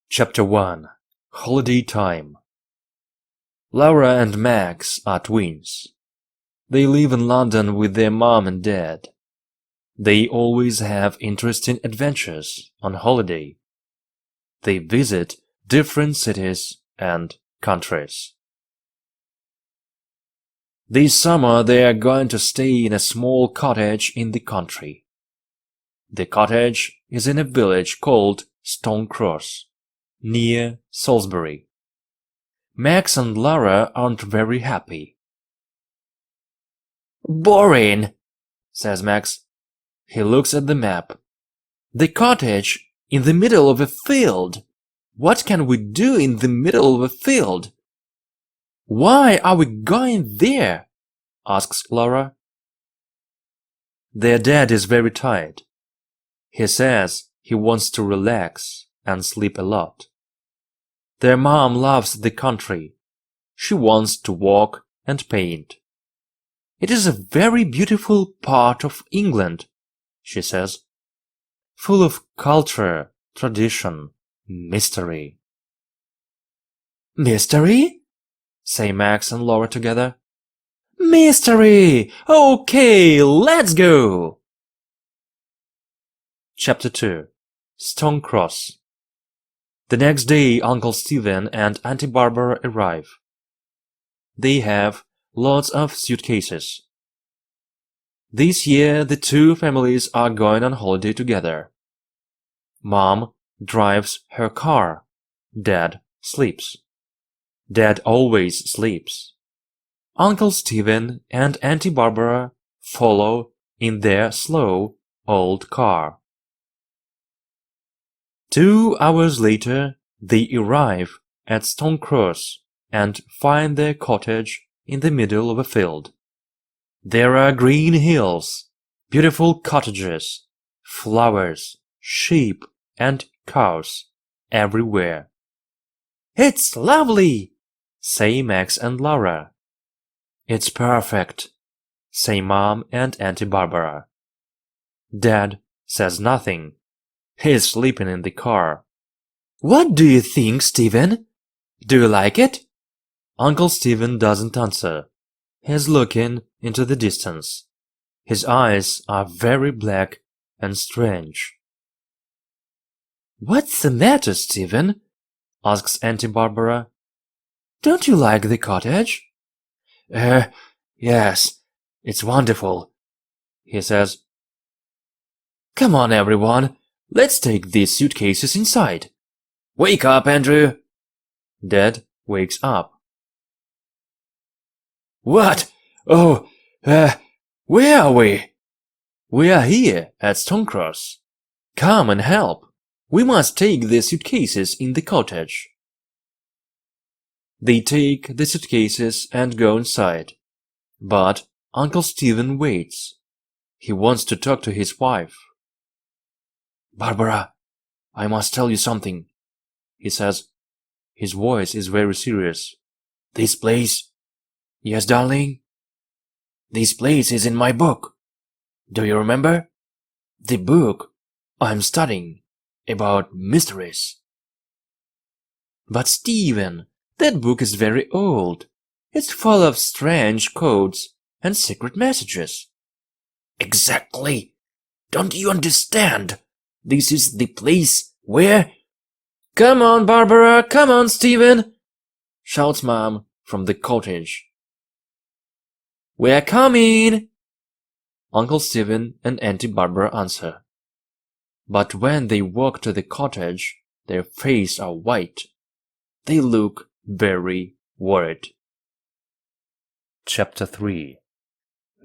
Chapter 1. Holiday Time. Laura and Max are twins. They live in London with their mom and dad. They always have interesting adventures on holiday. They visit different cities and countries. This summer they are going to stay in a small cottage in the country. The cottage is in a village called Stone Cross, near Salisbury. Max and Laura aren't very happy. "Boring," says Max. He looks at the map. "The cottage in the middle of a field. What can we do in the middle of a field?" "Why are we going there?" asks Laura. Their dad is very tired. He says he wants to relax and sleep a lot. Their mom loves the country. She wants to walk and paint. "It is a very beautiful part of England," she says, "full of culture, tradition, mystery." "Mystery?" say Max and Laura together. "Mystery! Okay, let's go!" Chapter 2. Stone Cross. The next day Uncle Stephen and Auntie Barbara arrive. They have lots of suitcases. This year the two families are going on holiday together. Mom drives her car. Dad sleeps. Dad always sleeps. Uncle Stephen and Auntie Barbara follow in their slow old car. 2 hours later, they arrive at Stone Cross and find their cottage in the middle of a field. There are green hills, beautiful cottages, flowers, sheep, and cows everywhere. "It's lovely," say Max and Laura. "It's perfect," say Mom and Auntie Barbara. Dad says nothing. He's sleeping in the car. "What do you think, Stephen? Do you like it?" Uncle Stephen doesn't answer. He's looking into the distance. His eyes are very black and strange. "What's the matter, Stephen?" asks Auntie Barbara. "Don't you like the cottage?" Yes, it's wonderful," he says. "Come on, everyone. Let's take these suitcases inside." "Wake up, Andrew." Dad wakes up. "What? Oh, where are we?" "We are here at Stone Cross. Come and help. We must take the suitcases in the cottage." They take the suitcases and go inside. But Uncle Stephen waits. He wants to talk to his wife. "Barbara, I must tell you something," he says. His voice is very serious. "This place—" "Yes, darling?" "This place is in my book. Do you remember? The book I'm studying about mysteries." "But Stephen, that book is very old. It's full of strange codes and secret messages." "Exactly. Don't you understand? This is the place where—" "Come on, Barbara, come on, Stephen," shouts Mom from the cottage. "We're coming!" Uncle Stephen and Auntie Barbara answer. But when they walk to the cottage, their faces are white. They look very worried. Chapter 3.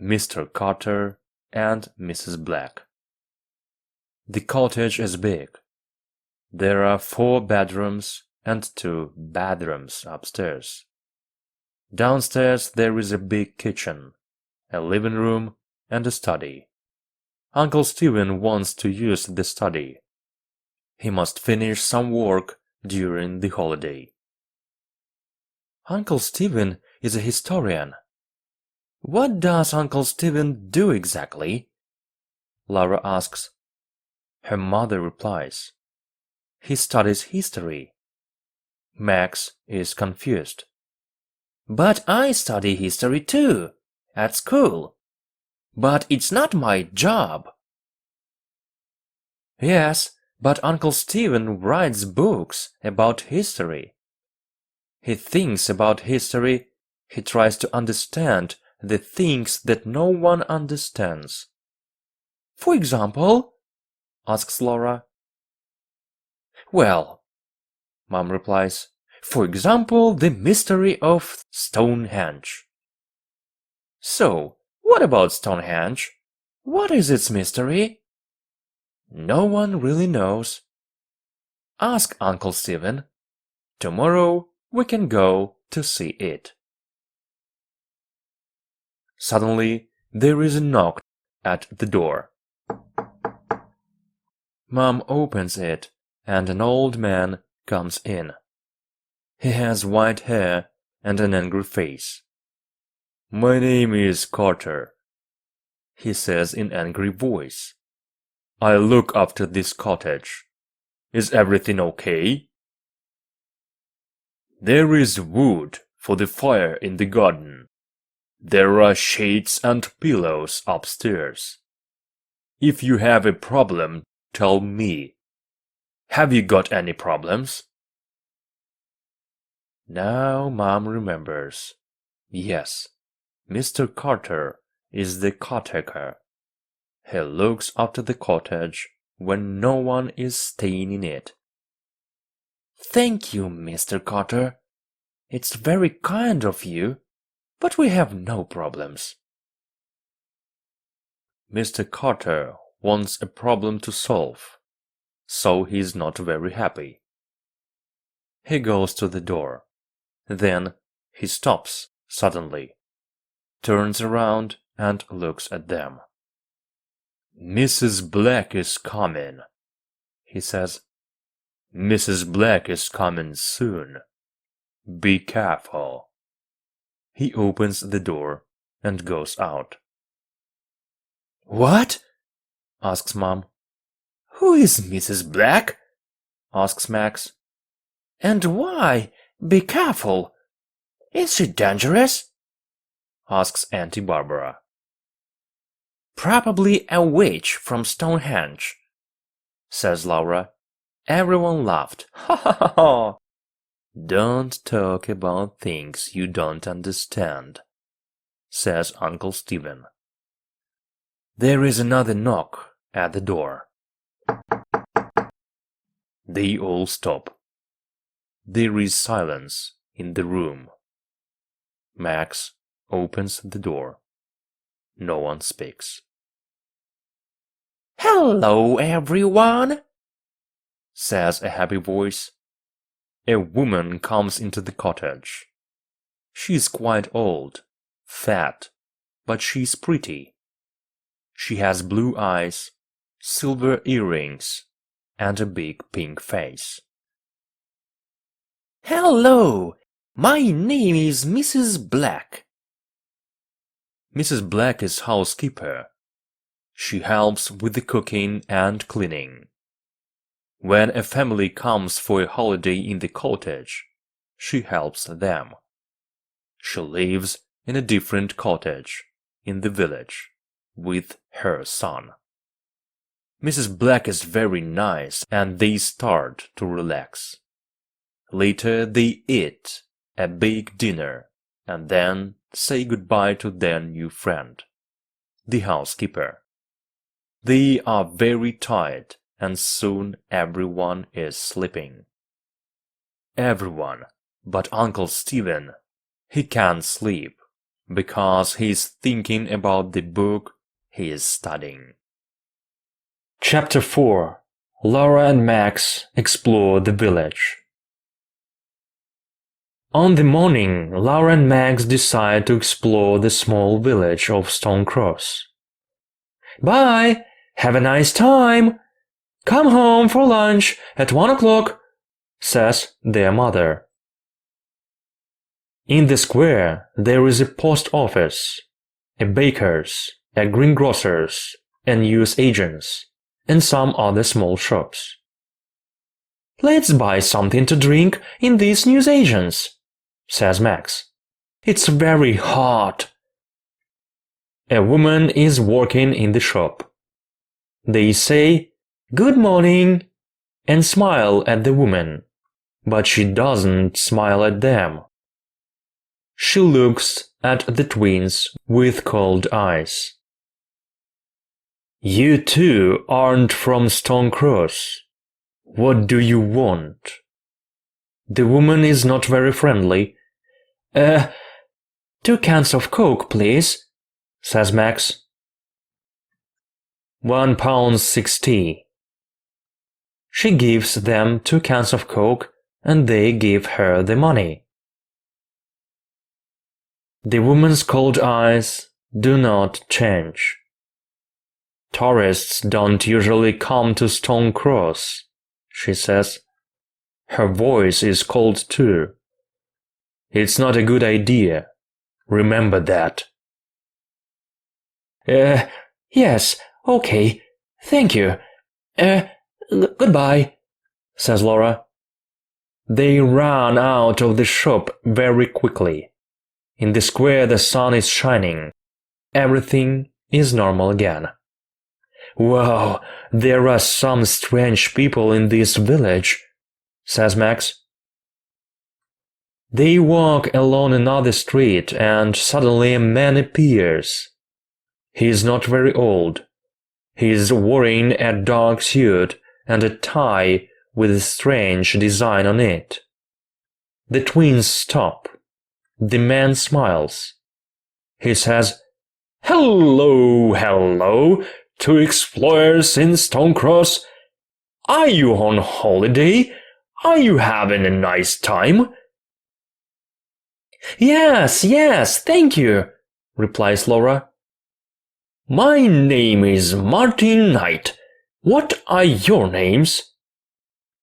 Mr. Carter and Mrs. Black. The cottage is big. There are 4 bedrooms and 2 bathrooms upstairs. Downstairs there is a big kitchen, a living room, and a study. Uncle Stephen wants to use the study. He must finish some work during the holiday. Uncle Stephen is a historian. What does Uncle Stephen do exactly? Laura asks. Her mother replies. He studies history. Max is confused. But I study history too, at school. But it's not my job. Yes, but Uncle Stephen writes books about history. He thinks about history. He tries to understand the things that no one understands. For example, asks Laura. Well, Mom replies, for example, the mystery of Stonehenge. So, what about Stonehenge? What is its mystery? No one really knows. Ask Uncle Stephen. Tomorrow we can go to see it. Suddenly, there is a knock at the door. Mom opens it, and an old man comes in. He has white hair and an angry face. My name is Carter, he says in angry voice. I look after this cottage. Is everything okay? There is wood for the fire in the garden. There are shades and pillows upstairs. If you have a problem, tell me. Have you got any problems? Now Mom remembers. Yes, Mr. Carter is the caretaker. He looks after the cottage when no one is staying in it. Thank you, Mr. Carter. It's very kind of you, but we have no problems. Mr. Carter wants a problem to solve, so he's not very happy. He goes to the door. Then he stops suddenly, turns around and looks at them. Mrs. Black is coming, he says. Mrs. Black is coming soon. Be careful. He opens the door and goes out. What? Asks Mom. Who is Mrs. Black? Asks Max. And why? Be careful. Is she dangerous? Asks Auntie Barbara. Probably a witch from Stonehenge, says Laura. Everyone laughed. Ha ha ha ha! Don't talk about things you don't understand, says Uncle Stephen. There is another knock at the door. They all stop. There is silence in the room. Max opens the door. No one speaks. Hello, everyone, says a happy voice. A woman comes into the cottage. She is quite old, fat, but she's pretty. She has blue eyes, silver earrings, and a big pink face. Hello, my name is Mrs. Black. Mrs. Black is housekeeper. She helps with the cooking and cleaning. When a family comes for a holiday in the cottage, she helps them. She lives in a different cottage in the village with her son. Mrs. Black is very nice and they start to relax. Later they eat a big dinner and then say goodbye to their new friend, the housekeeper. They are very tired and soon everyone is sleeping. Everyone but Uncle Stephen. He can't sleep because he's thinking about the book he is studying. Chapter 4. Laura and Max explore the village. On the morning, Laura and Max decide to explore the small village of Stonecross. Bye! Have a nice time! Come home for lunch at 1 o'clock, says their mother. In the square there is a post office, a baker's, a greengrocer's, a news agent's, and some other small shops. "Let's buy something to drink in these newsagents," says Max. "It's very hot." A woman is working in the shop. They say, "Good morning," and smile at the woman, but she doesn't smile at them. She looks at the twins with cold eyes. "You two aren't from Stone Cross. What do you want?" The woman is not very friendly. 2 cans of Coke, please," says Max. £1.60. She gives them 2 cans of Coke and they give her the money. The woman's cold eyes do not change. "Tourists don't usually come to Stone Cross," she says. Her voice is cold too. "It's not a good idea. Remember that." Yes, okay, thank you. Goodbye," says Laura. They run out of the shop very quickly. In the square the sun is shining. Everything is normal again. "Wow, there are some strange people in this village," says Max. They walk along another street and suddenly a man appears. He is not very old. He is wearing a dark suit and a tie with a strange design on it. The twins stop. The man smiles. He says, "Hello, hello, 2 explorers in Stone Cross. Are you on holiday? Are you having a nice time?" Yes, thank you," replies Laura. "My name is Martin Knight. What are your names?"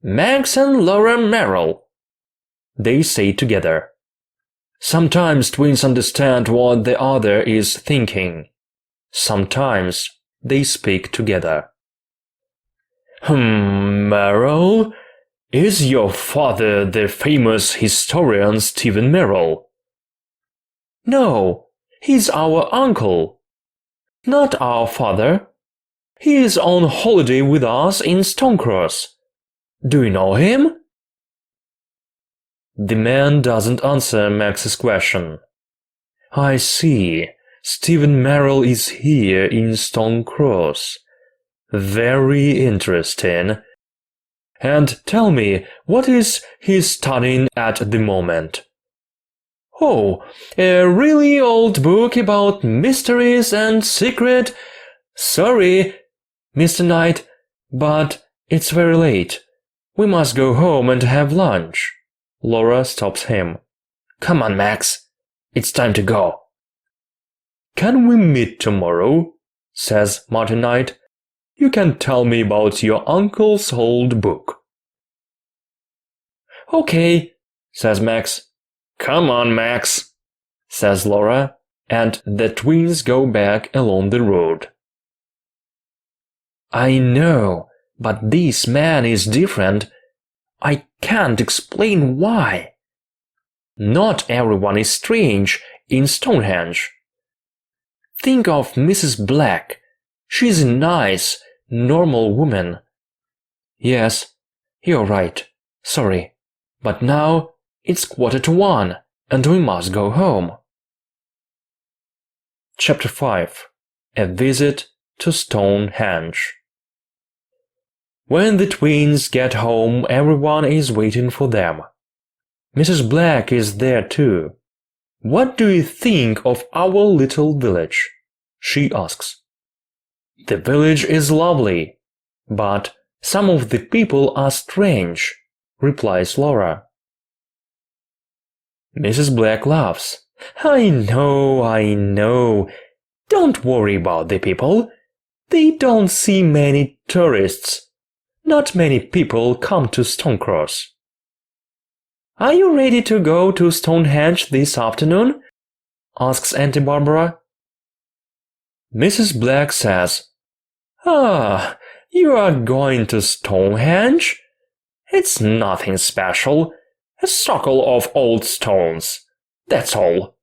"Max and Laura Merrill," they say together. Sometimes twins understand what the other is thinking. Sometimes they speak together. Merrill? Is your father the famous historian Stephen Merrill?" "No, he's our uncle. Not our father. He is on holiday with us in Stone Cross. Do you know him?" The man doesn't answer Max's question. "I see. Stephen Merrill is here in Stone Cross. Very interesting. And tell me, what is he studying at the moment?" "Oh, a really old book about mysteries and secret. Sorry, Mr. Knight, but it's very late. We must go home and have lunch." Laura stops him. "Come on, Max. It's time to go." "Can we meet tomorrow?" says Martin Knight. "You can tell me about your uncle's old book." "Okay," says Max. "Come on, Max," says Laura, and the twins go back along the road. "I know, but this man is different. I can't explain why. Not everyone is strange in Stonehenge. Think of Mrs. Black. She's a nice, normal woman." "Yes, you're right. Sorry. But now it's 1:45, and we must go home." Chapter 5. A Visit to Stonehenge. When the twins get home, everyone is waiting for them. Mrs. Black is there too. "What do you think of our little village?" she asks. "The village is lovely, but some of the people are strange," replies Laura. Mrs. Black laughs. I know. Don't worry about the people. They don't see many tourists. Not many people come to Stonecross." "Are you ready to go to Stonehenge this afternoon?" asks Auntie Barbara. Mrs. Black says, "Ah, you are going to Stonehenge? It's nothing special. A circle of old stones. That's all.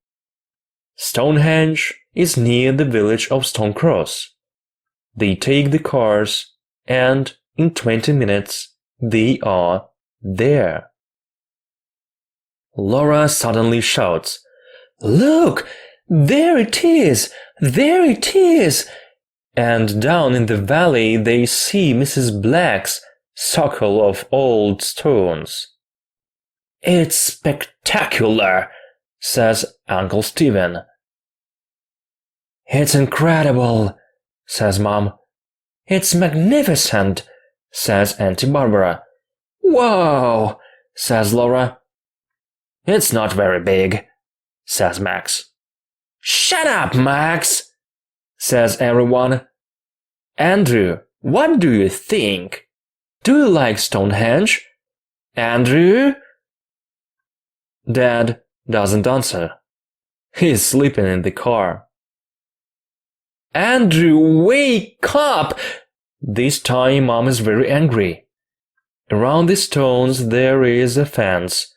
Stonehenge is near the village of Stonecross. They take the cars, and in 20 minutes they are there. Laura suddenly shouts, "Look! There it is! There it is!" And down in the valley they see Mrs. Black's circle of old stones. "It's spectacular," says Uncle Stephen. "It's incredible," says Mom. "It's magnificent," says Auntie Barbara. "Whoa," says Laura. "It's not very big," says Max. "Shut up, Max," says everyone. "Andrew, what do you think? Do you like Stonehenge? Andrew?" Dad doesn't answer. He's sleeping in the car. "Andrew, wake up!" This time Mom is very angry. Around the stones there is a fence.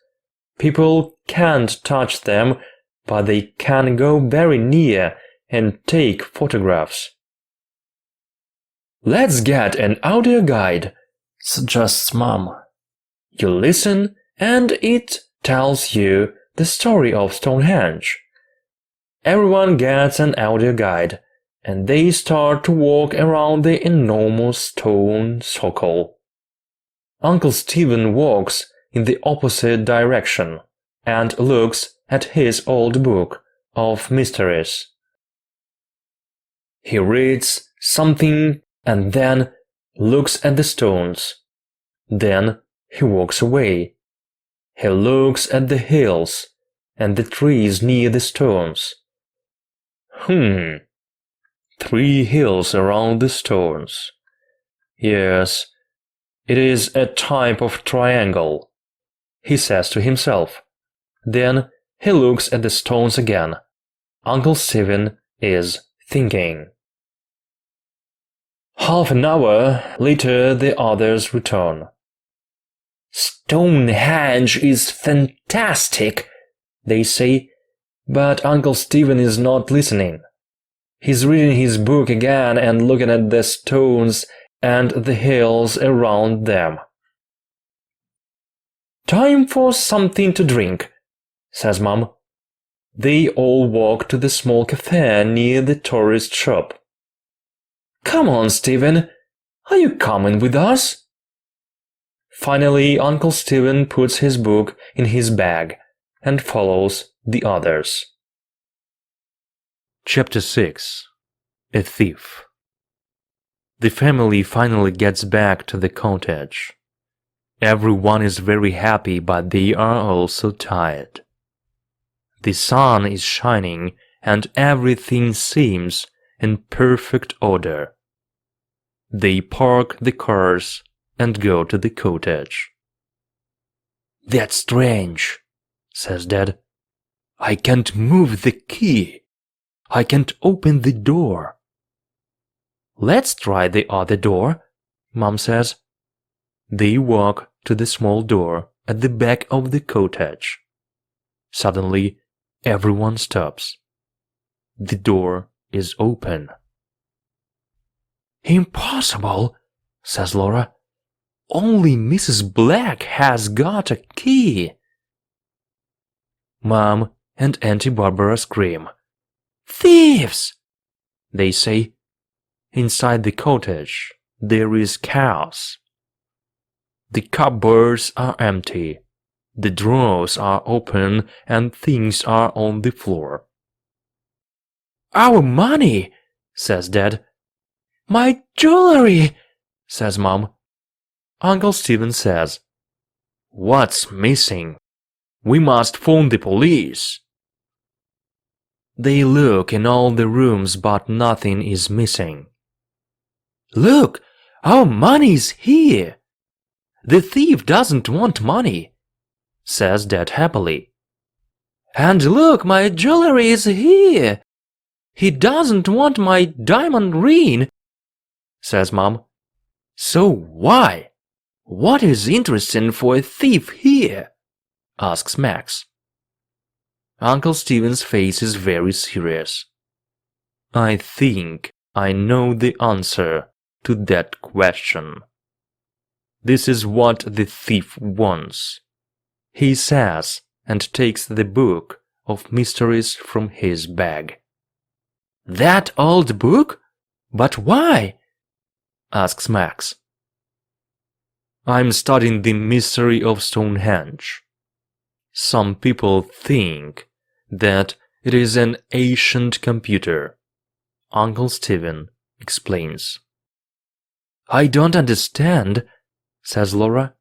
People can't touch them, but they can go very near and take photographs. "Let's get an audio guide," suggests Mom. You listen and it tells you the story of Stonehenge. Everyone gets an audio guide, and they start to walk around the enormous stone circle. Uncle Stephen walks in the opposite direction and looks at his old book of mysteries. He reads something and then looks at the stones. Then he walks away. He looks at the hills and the trees near the stones. 3 hills around the stones. Yes, it is a type of triangle, he says to himself. Then he looks at the stones again. Uncle Stephen is thinking. Half an hour later the others return. "Stonehenge is fantastic," they say, but Uncle Stephen is not listening. He's reading his book again and looking at the stones and the hills around them. "Time for something to drink," says Mom. They all walk to the small cafe near the tourist shop. "Come on, Stephen, are you coming with us?" Finally, Uncle Stephen puts his book in his bag and follows the others. Chapter 6. A Thief. The family finally gets back to the cottage. Everyone is very happy, but they are also tired. The sun is shining and everything seems in perfect order. They park the cars and go to the cottage. "That's strange," says Dad. "I can't move the key. I can't open the door." "Let's try the other door," Mom says. They walk to the small door at the back of the cottage. Suddenly, everyone stops. The door is open. "Impossible," says Laura. "Only Mrs. Black has got a key." Mom and Auntie Barbara scream. "Thieves!" they say. Inside the cottage there is chaos. The cupboards are empty, the drawers are open and things are on the floor. "Our money!" says Dad. "My jewelry!" says Mom. Uncle Stephen says, "What's missing? We must phone the police." They look in all the rooms, but nothing is missing. "Look, our money's here. The thief doesn't want money," says Dad happily. "And look, my jewelry is here. He doesn't want my diamond ring," says Mom. "So why? "What is interesting for a thief here?" asks Max. Uncle Stephen's face is very serious. "I think I know the answer to that question. This is what the thief wants," he says, and takes the book of mysteries from his bag. "That old book? But why?" asks Max. "I'm studying the mystery of Stonehenge. Some people think that it is an ancient computer," Uncle Stephen explains. "I don't understand," says Laura.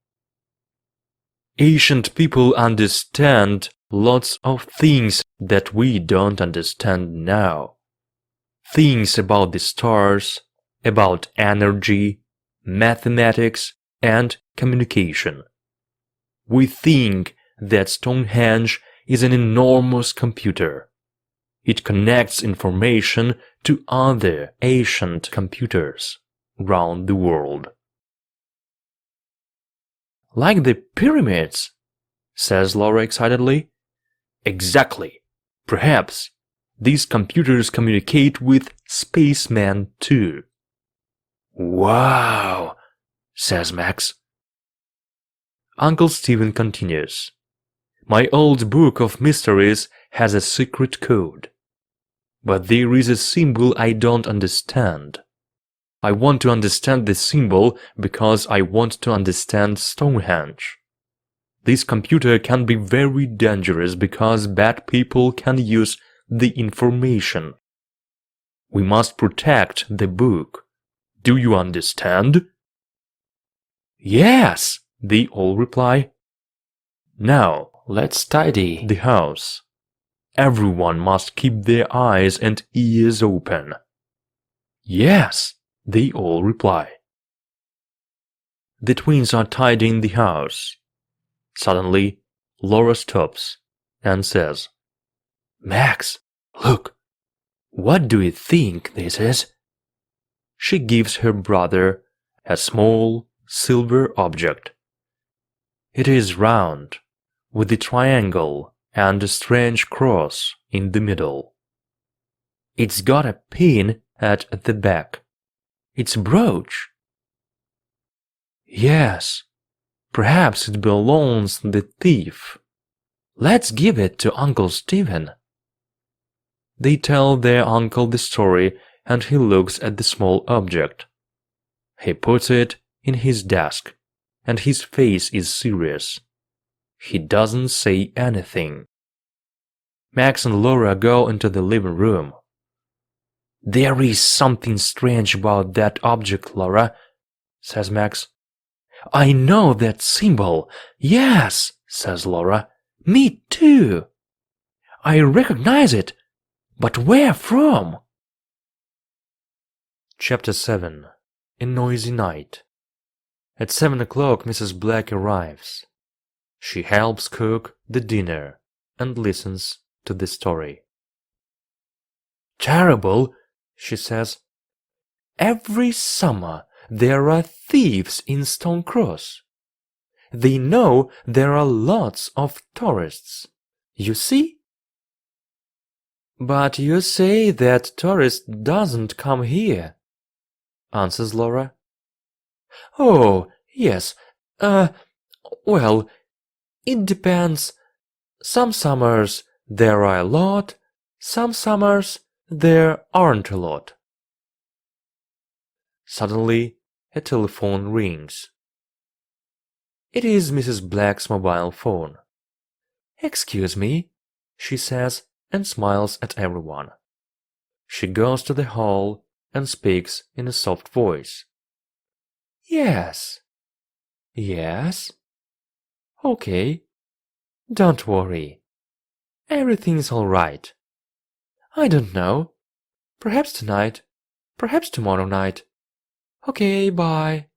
"Ancient people understand lots of things that we don't understand now. Things about the stars, about energy, mathematics, and communication. We think that Stonehenge is an enormous computer. It connects information to other ancient computers around the world." "Like the pyramids?" says Laura excitedly. "Exactly. Perhaps these computers communicate with spacemen too." "Wow," says Max. Uncle Stephen continues. "My old book of mysteries has a secret code. But there is a symbol I don't understand. I want to understand the symbol because I want to understand Stonehenge. This computer can be very dangerous because bad people can use the information. We must protect the book. Do you understand?" "Yes," they all reply. "Now, let's tidy the house. Everyone must keep their eyes and ears open." "Yes," they all reply. The twins are tidying the house. Suddenly, Laura stops and says, "Max, look! What do you think this is?" She gives her brother a small silver object. It is round, with a triangle and a strange cross in the middle. It's got a pin at the back. It's a brooch. "Yes, perhaps it belongs to the thief. Let's give it to Uncle Stephen." They tell their uncle the story, and he looks at the small object. He puts it in his desk, and his face is serious. He doesn't say anything. Max and Laura go into the living room. "There is something strange about that object, Laura," says Max. "I know that symbol. Yes," says Laura. "Me too. I recognize it. But where from?" Chapter 7. A Noisy Night. At 7 o'clock Mrs. Black arrives. She helps cook the dinner and listens to the story. "Terrible," she says. "Every summer there are thieves in Stone Cross. They know there are lots of tourists. You see?" "But you say that tourists doesn't come here," answers Laura. "Oh, yes. Well, it depends. Some summers there are a lot, some summers there aren't a lot." Suddenly, a telephone rings. It is Mrs. Black's mobile phone. "Excuse me," she says, and smiles at everyone. She goes to the hall and speaks in a soft voice. "Yes. Yes. Okay. Don't worry. Everything's all right. I don't know. Perhaps tonight. Perhaps tomorrow night. Okay, bye."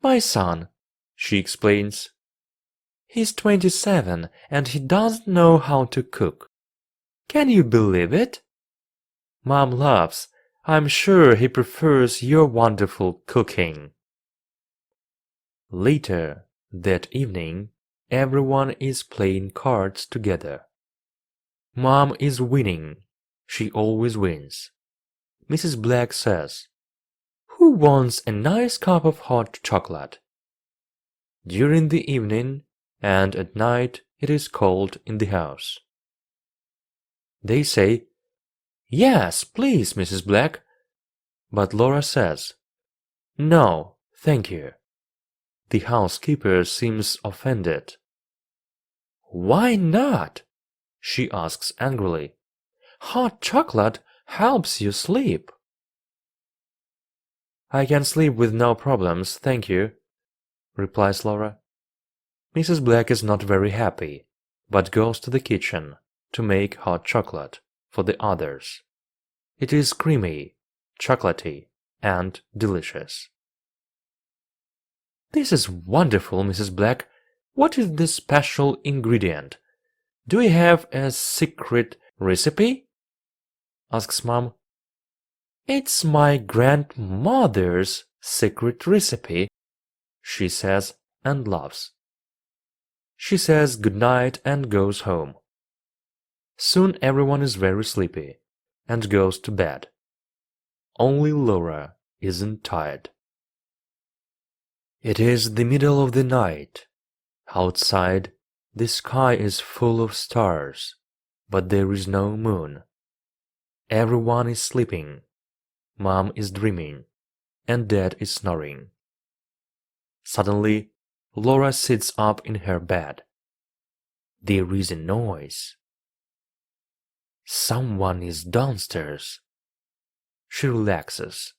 "My son," she explains. "He's 27 and he doesn't know how to cook. Can you believe it? Mom laughs. I'm sure he prefers your wonderful cooking." Later that evening, everyone is playing cards together. Mom is winning. She always wins. Mrs. Black says, "Who wants a nice cup of hot chocolate?" During the evening and at night it is cold in the house. They say, "Yes, please, Mrs. Black." But Laura says, "No, thank you." The housekeeper seems offended. "Why not?" she asks angrily. "Hot chocolate helps you sleep." "I can sleep with no problems, thank you," replies Laura. Mrs. Black is not very happy, but goes to the kitchen to make hot chocolate for the others. It is creamy, chocolatey, and delicious. "This is wonderful, Mrs. Black. What is the special ingredient? Do you have a secret recipe?" asks Mom. "It's my grandmother's secret recipe," she says and laughs. She says good night and goes home. Soon everyone is very sleepy and goes to bed. Only Laura isn't tired. It is the middle of the night. Outside, the sky is full of stars, but there is no moon. Everyone is sleeping. Mom is dreaming, and Dad is snoring. Suddenly, Laura sits up in her bed. There is a noise. Someone is downstairs. She relaxes.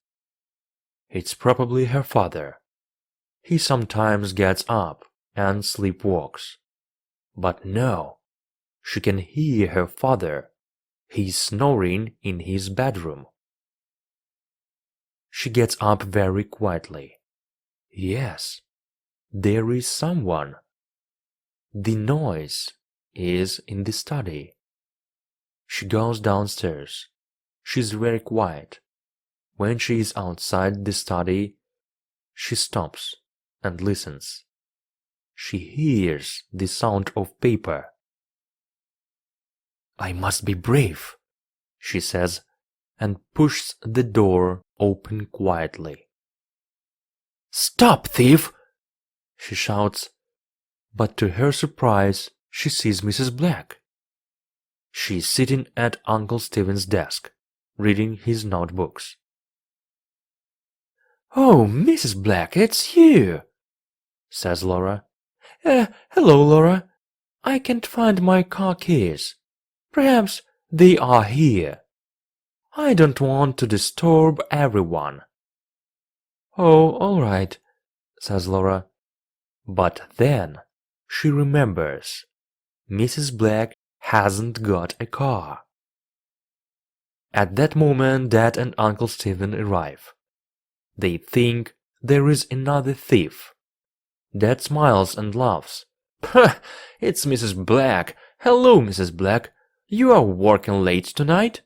It's probably her father. He sometimes gets up and sleepwalks. But no, she can hear her father. He's snoring in his bedroom. She gets up very quietly. Yes, there is someone. The noise is in the study. She goes downstairs. She's very quiet. When she is outside the study, she stops and listens. She hears the sound of paper. "I must be brave," she says, and pushes the door open quietly. "Stop, thief!" she shouts, but to her surprise she sees Mrs. Black. She is sitting at Uncle Stephen's desk, reading his notebooks. "Oh, Mrs. Black, it's you," says Laura. Hello, Laura. I can't find my car keys. Perhaps they are here. I don't want to disturb everyone." "Oh, all right," says Laura. But then she remembers Mrs. Black hasn't got a car. At that moment Dad and Uncle Stephen arrive. They think there is another thief. Dad smiles and laughs. "It's Mrs. Black. Hello, Mrs. Black. You are working late tonight?"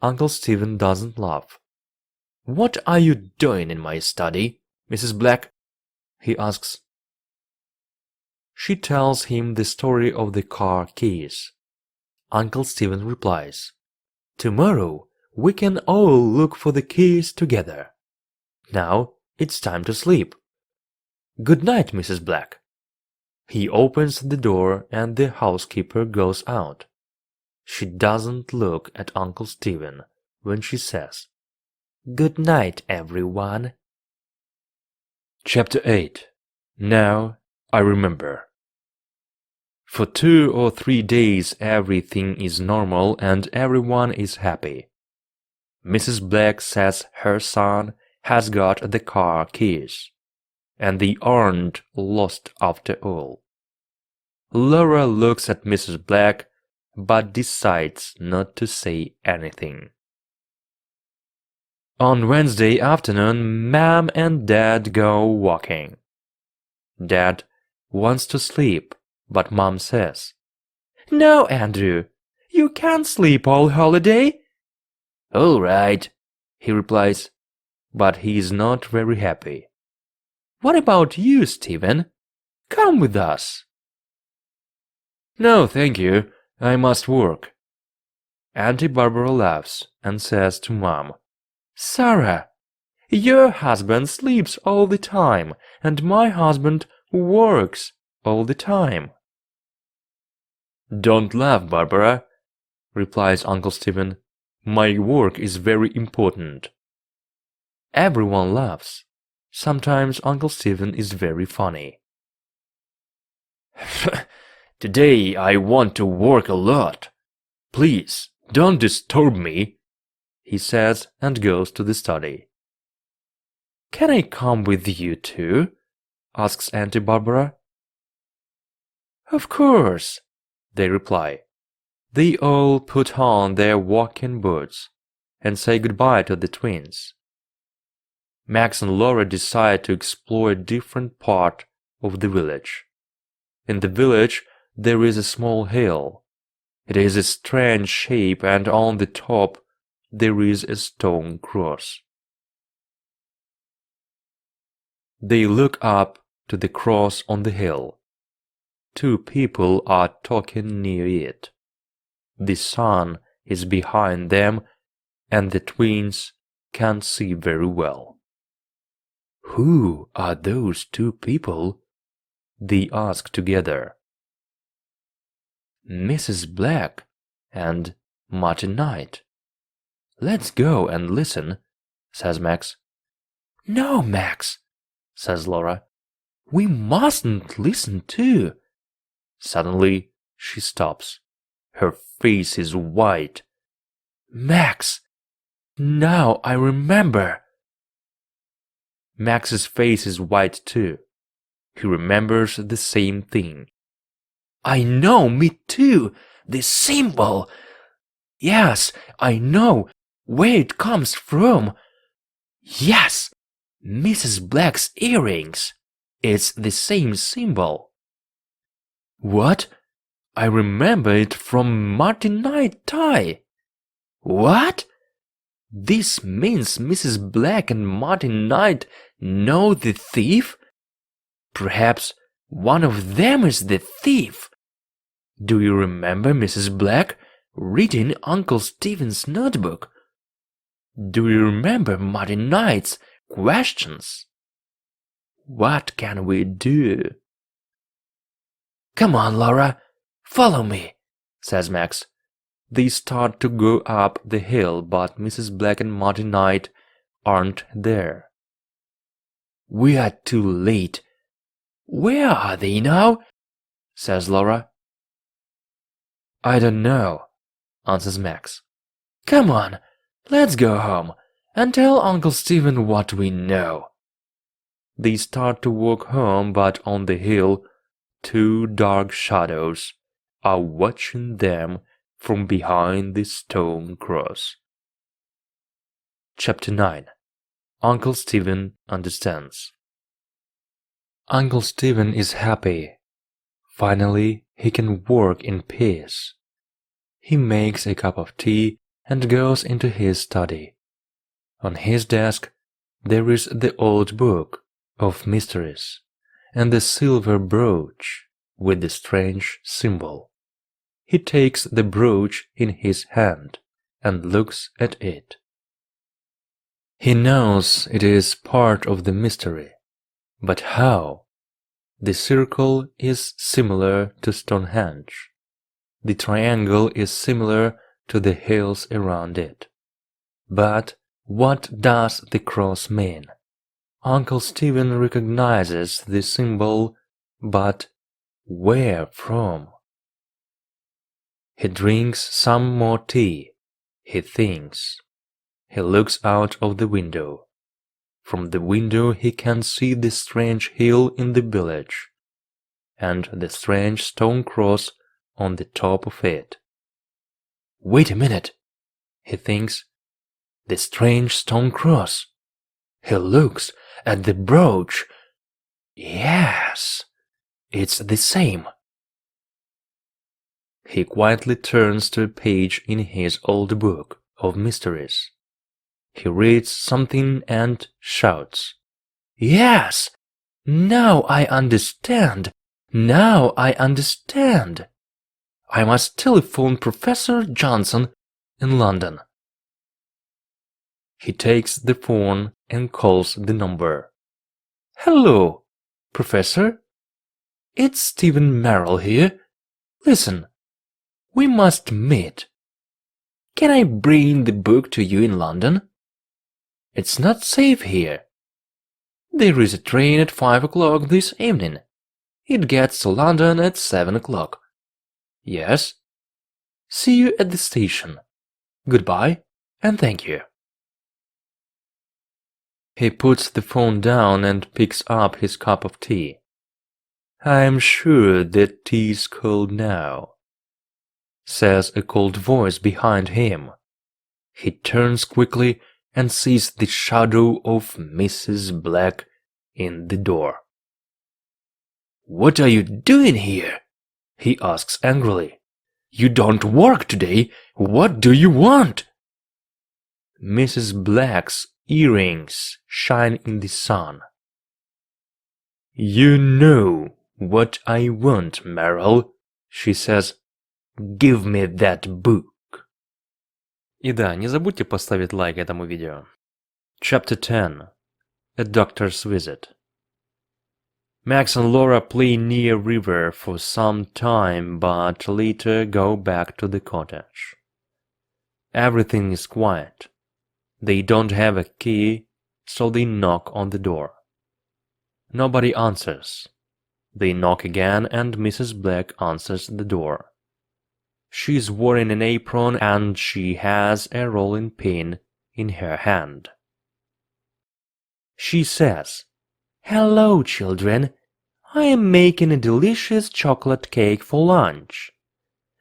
Uncle Stephen doesn't laugh. "What are you doing in my study, Mrs. Black?" he asks. She tells him the story of the car keys. Uncle Stephen replies, "Tomorrow we can all look for the keys together. Now it's time to sleep. Good night, Mrs. Black." He opens the door and the housekeeper goes out. She doesn't look at Uncle Stephen when she says, "Good night, everyone." Chapter 8. Now I remember. For 2 or 3 days everything is normal and everyone is happy. Mrs. Black says her son has got the car keys, and they aren't lost after all. Laura looks at Mrs. Black, but decides not to say anything. On Wednesday afternoon, Mom and Dad go walking. Dad wants to sleep, but Mom says, "No, Andrew, you can't sleep all holiday." "All right," he replies, but he is not very happy. What about you, Stephen? Come with us. No, thank you. I must work. Auntie Barbara laughs and says to Mom, Sarah, your husband sleeps all the time, and my husband works all the time. Don't laugh, Barbara, replies Uncle Stephen. My work is very important. Everyone laughs. Sometimes Uncle Stephen is very funny. Today I want to work a lot. Please, don't disturb me, he says and goes to the study. Can I come with you too? Asks Auntie Barbara. Of course, they reply. They all put on their walking boots and say goodbye to the twins. Max and Laura decide to explore a different part of the village. In the village there is a small hill. It is a strange shape, and on the top there is a stone cross. They look up to the cross on the hill. Two people are talking near it. The sun is behind them, and the twins can't see very well. Who are those two people? They ask together. Mrs. Black and Martin Knight. Let's go and listen, says Max. No, Max, says Laura. We mustn't listen too. Suddenly she stops. Her face is white. Max, now I remember. Max's face is white too. He remembers the same thing. I know, me too. The symbol. Yes, I know where it comes from. Yes, Mrs. Black's earrings. It's the same symbol. What? I remember it from Martin Knight tie. What? This means Mrs. Black and Martin Knight know the thief? Perhaps one of them is the thief. Do you remember Mrs. Black reading Uncle Stephen's notebook? Do you remember Martin Knight's questions? What can we do? Come on, Laura, follow me, says Max. They start to go up the hill, but Mrs. Black and Martin Knight aren't there. We are too late. Where are they now? Says Laura. I don't know, answers Max. Come on, let's go home and tell Uncle Stephen what we know. They start to walk home, but on the hill, two dark shadows are watching them from behind the stone cross. Chapter 9. Uncle Stephen Understands. Uncle Stephen is happy. Finally, he can work in peace. He makes a cup of tea and goes into his study. On his desk there is the old book of mysteries and the silver brooch with the strange symbol. He takes the brooch in his hand and looks at it. He knows it is part of the mystery, but how? The circle is similar to Stonehenge. The triangle is similar to the hills around it. But what does the cross mean? Uncle Stephen recognizes the symbol, but where from? He drinks some more tea. He thinks. He looks out of the window. From the window he can see the strange hill in the village, and the strange stone cross on the top of it. Wait a minute, he thinks. The strange stone cross. He looks at the brooch. Yes, it's the same. He quietly turns to a page in his old book of mysteries. He reads something and shouts, Yes, Now I understand. Now I understand. I must telephone Professor Johnson in London. He takes the phone and calls the number. Hello, Professor. It's Stephen Merrill here. Listen, we must meet. Can I bring the book to you in London? It's not safe here. There is a train at 5 o'clock this evening. It gets to London at 7 o'clock. Yes. See you at the station. Goodbye and thank you. He puts the phone down and picks up his cup of tea. I'm sure that tea's cold now, says a cold voice behind him. He turns quickly and sees the shadow of Mrs. Black in the door. What are you doing here? He asks angrily. You don't work today. What do you want? Mrs. Black's earrings shine in the sun. You know what I want, Merrill, she says. Give me that book. И да, не забудьте поставить лайк этому видео. Chapter 10. A Doctor's Visit. Max and Laura play near river for some time, but later go back to the cottage. Everything is quiet. They don't have a key, so they knock on the door. Nobody answers. They knock again and Mrs. Black answers the door. She is wearing an apron and she has a rolling pin in her hand. She says, Hello, children. I am making a delicious chocolate cake for lunch.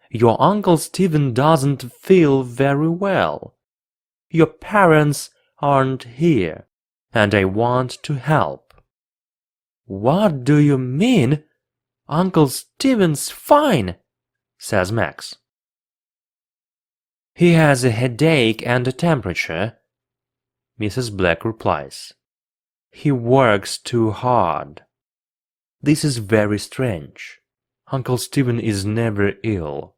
Your Uncle Stephen doesn't feel very well. Your parents aren't here, and I want to help. What do you mean? Uncle Stephen's fine, says Max. He has a headache and a temperature, Mrs. Black replies. He works too hard. This is very strange. Uncle Stephen is never ill.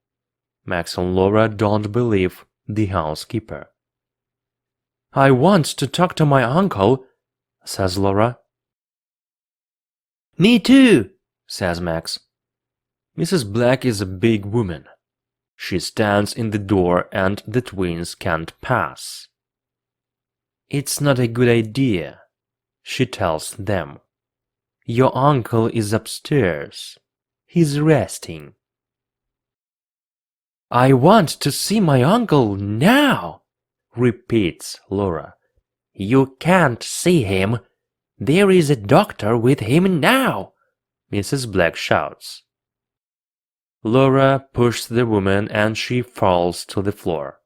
Max and Laura don't believe the housekeeper. I want to talk to my uncle, says Laura. Me too, says Max. Mrs. Black is a big woman. She stands in the door and the twins can't pass. It's not a good idea, she tells them. Your uncle is upstairs. He's resting. I want to see my uncle now, repeats Laura. You can't see him. There is a doctor with him now, Mrs. Black shouts. Laura pushes the woman and she falls to the floor.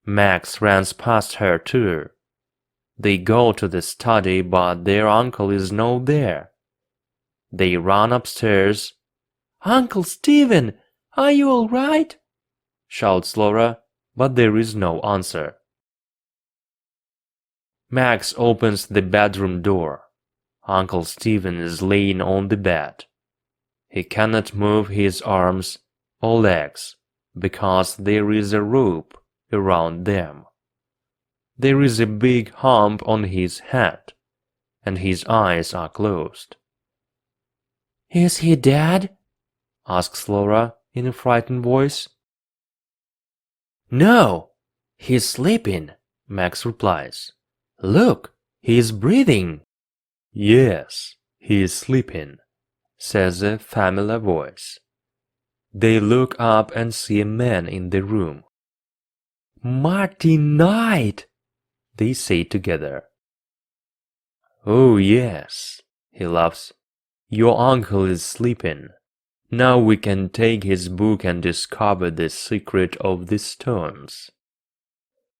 Max runs past her too. They go to the study, but their uncle is not there. They run upstairs. Uncle Stephen, are you all right? Shouts Laura, but there is no answer. Max opens the bedroom door. Uncle Stephen is laying on the bed. He cannot move his arms or legs because there is a rope around them. There is a big hump on his head, and his eyes are closed. Is he dead? Asks Laura in a frightened voice. No, he's sleeping, Max replies. Look, he is breathing. Yes, he is sleeping, says a familiar voice. They look up and see a man in the room. Martin Knight, they say together. Oh yes, he laughs. Your uncle is sleeping. Now we can take his book and discover the secret of the stones.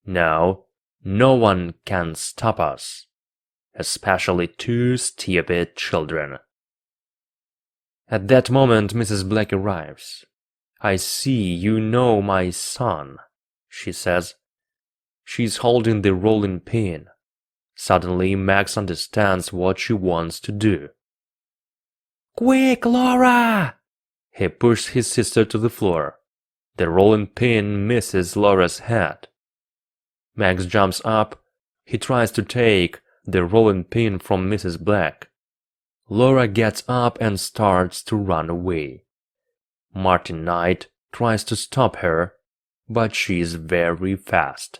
Now, no one can stop us, especially two stupid children. At that moment, Mrs. Black arrives. I see you know my son, she says. She's holding the rolling pin. Suddenly, Max understands what she wants to do. Quick, Laura! He pushed his sister to the floor. The rolling pin misses Laura's head. Max jumps up. He tries to take the rolling pin from Mrs. Black. Laura gets up and starts to run away. Martin Knight tries to stop her, but she is very fast.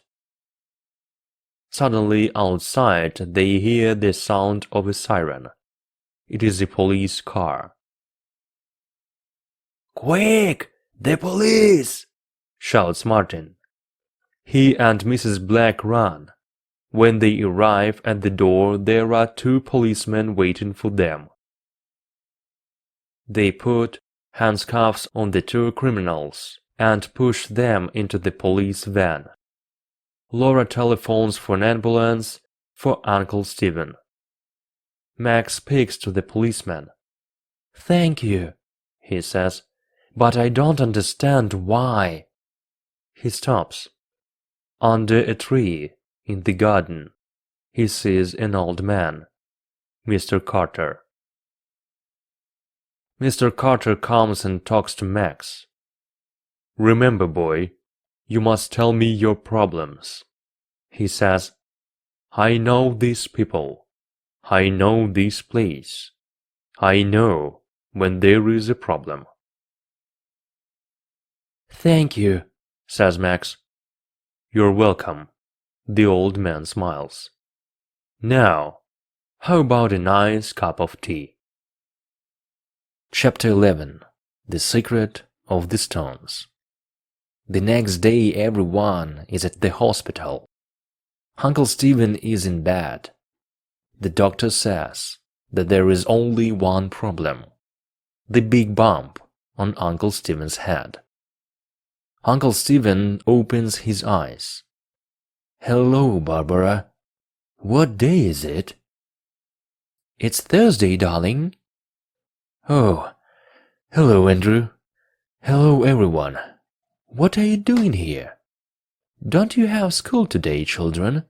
Suddenly outside they hear the sound of a siren. It is a police car. "Quick! The police!" shouts Martin. He and Mrs. Black run. When they arrive at the door, there are two policemen waiting for them. They put handcuffs on the two criminals and push them into the police van. Laura telephones for an ambulance for Uncle Stephen. Max speaks to the policeman. "Thank you," he says, "but I don't understand why." He stops. Under a tree in the garden, he sees an old man, Mr. Carter. Mr. Carter comes and talks to Max. "Remember, boy, you must tell me your problems," he says. "I know these people. I know this place. I know when there is a problem." "Thank you," says Max. "You're welcome." The old man smiles. "Now, how about a nice cup of tea?" Chapter 11. The Secret of the Stones. The next day everyone is at the hospital. Uncle Stephen is in bed. The doctor says that there is only one problem: the big bump on Uncle Stephen's head. Uncle Stephen opens his eyes. "Hello, Barbara. What day is it?" "It's Thursday, darling." "Oh, hello, Andrew. Hello, everyone. What are you doing here? Don't you have school today, children?"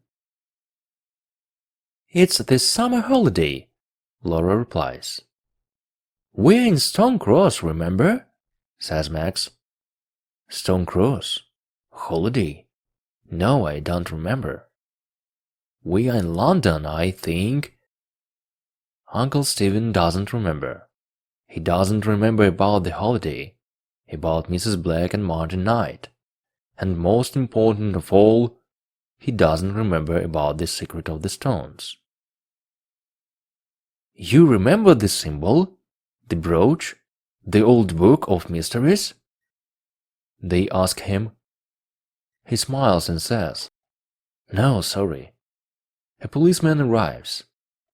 "It's the summer holiday," Laura replies. "We're in Stone Cross, remember?" says Max. "Stone Cross? Holiday? No, I don't remember." "We are in London, I think." Uncle Stephen doesn't remember. He doesn't remember about the holiday, about Mrs. Black and Martin Knight, and most important of all, he doesn't remember about the secret of the stones. "You remember the symbol, the brooch, the old book of mysteries?" they ask him. He smiles and says, "No, sorry." A policeman arrives.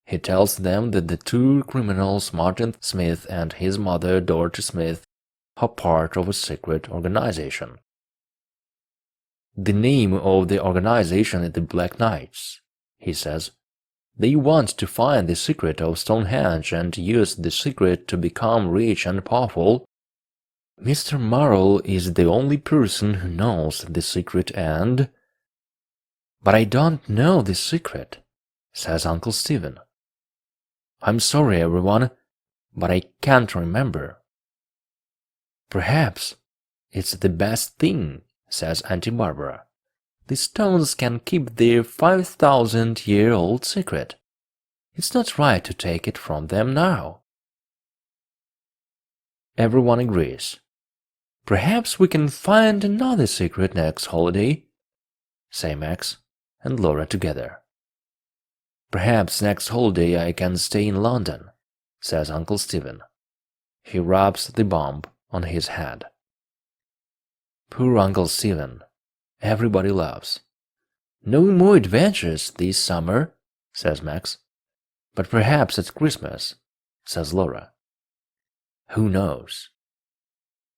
He tells them that the two criminals, Martin Smith and his mother, Dorothy Smith, are part of a secret organization. The name of the organization is the Black Knights, he says. They want to find the secret of Stonehenge and use the secret to become rich and powerful. Mr. Marlowe is the only person who knows the secret and... "But I don't know the secret," says Uncle Stephen. "I'm sorry, everyone, but I can't remember." "Perhaps it's the best thing," says Auntie Barbara. "The stones can keep their 5,000-year-old secret. It's not right to take it from them now." Everyone agrees. "Perhaps we can find another secret next holiday," say Max and Laura together. "Perhaps next holiday I can stay in London," says Uncle Stephen. He rubs the bump on his head. Poor Uncle Stephen. Everybody laughs. "No more adventures this summer," says Max. "But perhaps at Christmas," says Laura. "Who knows?"